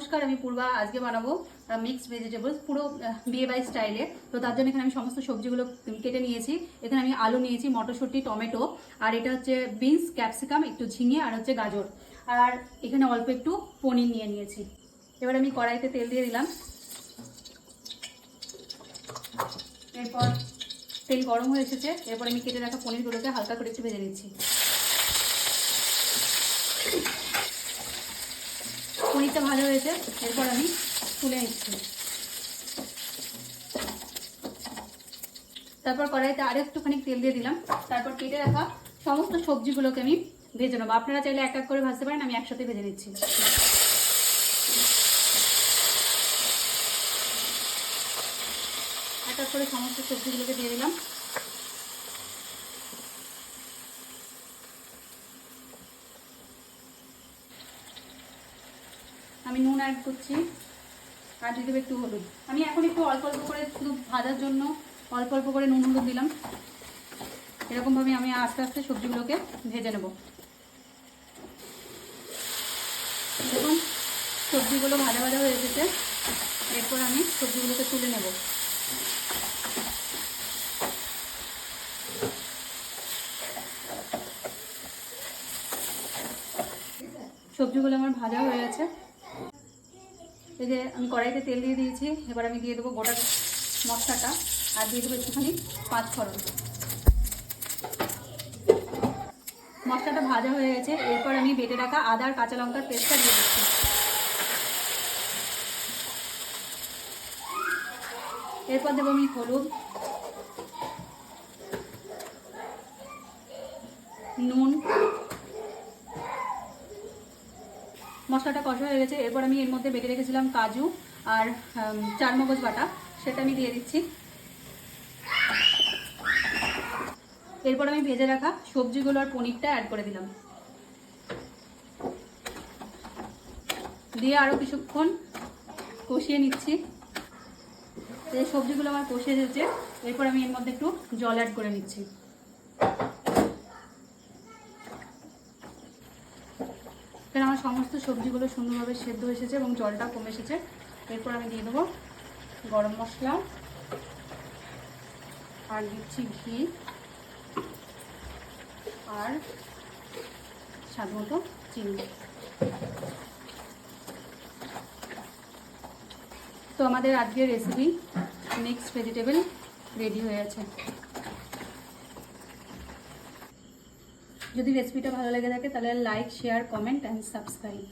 নমস্কার, আমি পূর্বা। আজকে বানাবো মিক্সড ভেজিটেবলস, পুরো বিয়ে বাড়ি স্টাইলে। তো তার জন্য এখানে আমি সমস্ত সবজিগুলো কেটে নিয়েছি। এখানে আমি আলু নিয়েছি, মটরশুঁটি, টমেটো, আর এটা হচ্ছে বিনস, ক্যাপসিকাম, একটু ঝিঙে, আর হচ্ছে গাজর, আর এখানে অল্প একটু পনির নিয়ে নিয়েছি। এবার আমি কড়াইতে তেল দিয়ে দিলাম। এরপর তেল গরম হয়ে এসেছে। এরপর আমি কেটে রাখা পনিরগুলোকে হালকা করে একটু ভেজে নিচ্ছি। পনিরটা ভালো হয়েছে, এরপর আমি তুলে নিচ্ছি। তারপর কড়াইতে আরও একটুখানি তেল দিয়ে দিলাম। তারপর কেটে রাখা সমস্ত সবজিগুলোকে আমি ভেজে নেবো। আপনারা চাইলে এক এক করে ভাজতে পারেন, আমি একসাথে ভেজে নিচ্ছি। এক এক করে সমস্ত সবজিগুলোকে দিয়ে দিলাম। আমি নুন অ্যাড করছি, আর দিয়ে দেবো একটু হলুদ। আমি এখন একটু অল্প অল্প করে, শুধু ভাজার জন্য অল্প অল্প করে নুন হলুদ দিলাম। এরকমভাবে আমি আস্তে আস্তে সবজিগুলোকে ভেজে নেব। দেখুন, সবজিগুলো ভাজা ভাজা হয়ে এসেছে। এরপর আমি সবজিগুলোকে তুলে নেব। সবজিগুলো আমার ভাজা হয়ে গেছে। এই যে আমি কড়াইতে তেল দিয়ে দিয়েছি। এবার আমি দিয়ে দেবো গোটা মশলাটা, আর দিয়ে দেবো একটুখানি পাঁচফোড়ন। মশলাটা ভাজা হয়ে গেছে। এরপর আমি বেটে রাখা আদা আর কাঁচা লঙ্কার পেস্টটা দিয়ে দিচ্ছি। এরপর দেবো আমি হলুদ, নুন। মশলাটা কষা হয়ে গেছে। এরপর আমি এর মধ্যে বেটে রেখেছিলাম কাজু আর চারমগজ বাটা, সেটা আমি দিয়ে দিচ্ছি। এরপর আমি ভেজে রাখা সবজিগুলো আর পনিরটা অ্যাড করে দিলাম। দিয়ে আরও কিছুক্ষণ কষিয়ে নিচ্ছি। এই সবজিগুলো আমার কষে এসেছে। এরপর আমি এর মধ্যে একটু জল অ্যাড করে নিচ্ছি। এখানে আমার সমস্ত সবজিগুলো সুন্দরভাবে সেদ্ধ এসেছে এবং জলটা কমে এসেছে। এরপর আমি দিয়ে দেবো গরম মশলা, আর দিচ্ছি ঘি, আর স্বাদ মতো চিনি। তো আমাদের আজকের রেসিপি মিক্সড ভেজিটেবল রেডি হয়ে আছে। যদি রেসিপিটা ভালো লেগে থাকে তাহলে like, share, comment and subscribe.